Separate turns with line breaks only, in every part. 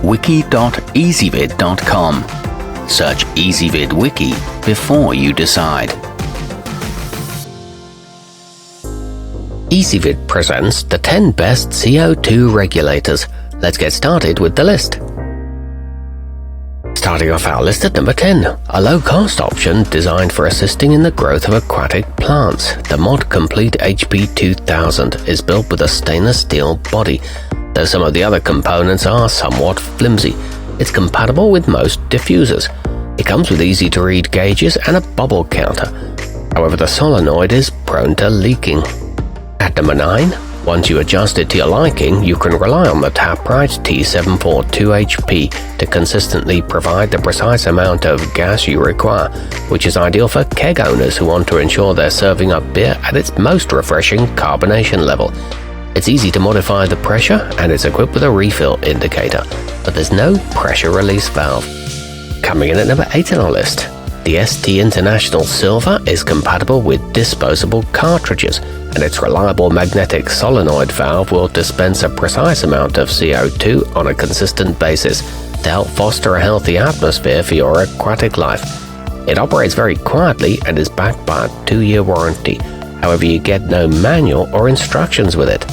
wiki.ezvid.com. Search Ezvid Wiki before you decide.
Ezvid presents the 10 best CO2 regulators. Let's get started with the list. Starting off our list at number 10, a low-cost option designed for assisting in the growth of aquatic plants. The mod Complete HP2000 is built with a stainless steel body, though some of the other components are somewhat flimsy. It's compatible with most diffusers. It comes with easy-to-read gauges and a bubble counter. However, the solenoid is prone to leaking. At number 9, once you adjust it to your liking, you can rely on the TapRite T742HP to consistently provide the precise amount of gas you require, which is ideal for keg owners who want to ensure they're serving up beer at its most refreshing carbonation level. It's easy to modify the pressure and it's equipped with a refill indicator, but there's no pressure release valve. Coming in at number 8 on our list, the ST International Silver is compatible with disposable cartridges, and its reliable magnetic solenoid valve will dispense a precise amount of CO2 on a consistent basis to help foster a healthy atmosphere for your aquatic life. It operates very quietly and is backed by a 2-year warranty. However, you get no manual or instructions with it.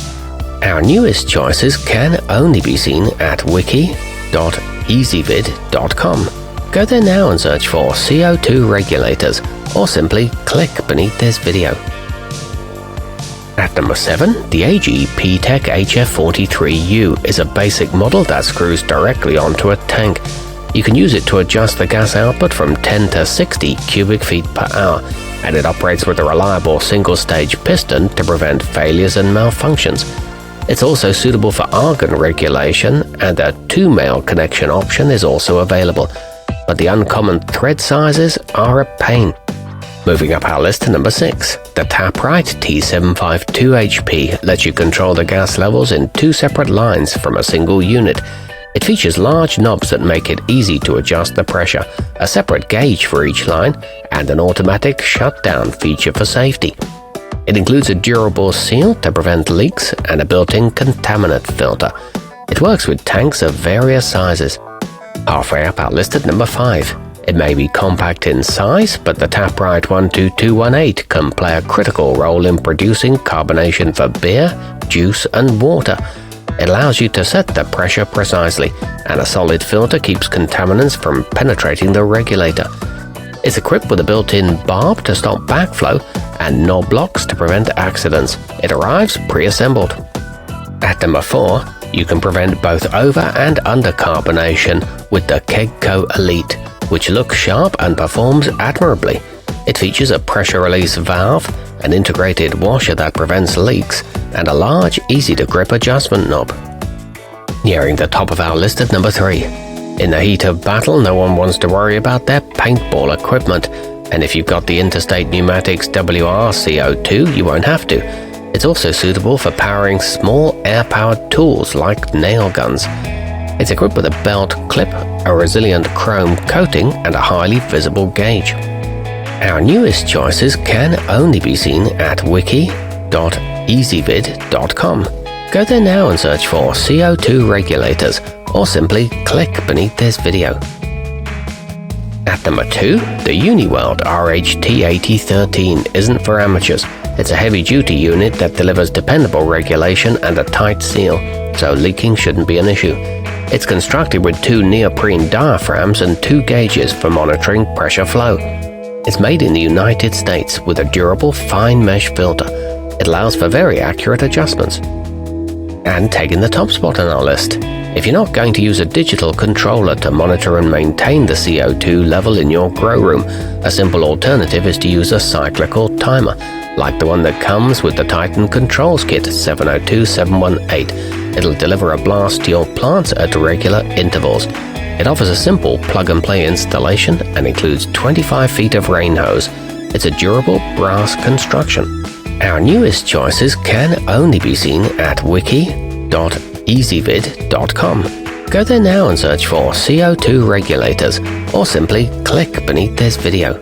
Our newest choices can only be seen at wiki.ezvid.com. Go there now and search for CO2 regulators, or simply click beneath this video. At number 7, the agptek HF43U is a basic model that screws directly onto a tank. You can use it to adjust the gas output from 10 to 60 cubic feet per hour, and it operates with a reliable single-stage piston to prevent failures and malfunctions. It's also suitable for argon regulation, and a 2-male connection option is also available, but the uncommon thread sizes are a pain. Moving up our list to number 6, the TapRite T752HP lets you control the gas levels in 2 separate lines from a single unit. It features large knobs that make it easy to adjust the pressure, a separate gauge for each line, and an automatic shutdown feature for safety. It includes a durable seal to prevent leaks and a built-in contaminant filter. It works with tanks of various sizes. Halfway up our list at number 5. It may be compact in size, but the TapRite 12218 can play a critical role in producing carbonation for beer, juice, and water. It allows you to set the pressure precisely, and a solid filter keeps contaminants from penetrating the regulator. It's equipped with a built-in barb to stop backflow and knob locks to prevent accidents. It arrives pre-assembled. At number 4, you can prevent both over and under carbonation with the Kegeco Elite, which looks sharp and performs admirably. It features a pressure release valve, an integrated washer that prevents leaks, and a large, easy-to-grip adjustment knob. Nearing the top of our list at number 3. In the heat of battle, no one wants to worry about their paintball equipment, and if you've got the interstate pneumatics WRCO2, you won't have to. It's also suitable for powering small air-powered tools like nail guns. It's equipped with a belt clip, a resilient chrome coating, and a highly visible gauge. Our newest choices can only be seen at wiki.ezvid.com. Go there now and search for CO2 regulators, or simply click beneath this video. At number 2, the Uniworld RHTAT13 isn't for amateurs. It's a heavy-duty unit that delivers dependable regulation and a tight seal, so leaking shouldn't be an issue. It's constructed with 2 neoprene diaphragms and 2 gauges for monitoring pressure flow. It's made in the United States with a durable fine mesh filter. It allows for very accurate adjustments. And taking the top spot on our list. If you're not going to use a digital controller to monitor and maintain the CO2 level in your grow room, a simple alternative is to use a cyclical timer, like the one that comes with the Titan Controls Kit 702718. It'll deliver a blast to your plants at regular intervals. It offers a simple plug-and-play installation and includes 25 feet of rain hose. It's a durable brass construction. Our newest choices can only be seen at wiki.ezvid.com. Go there now and search for CO2 regulators, or simply click beneath this video.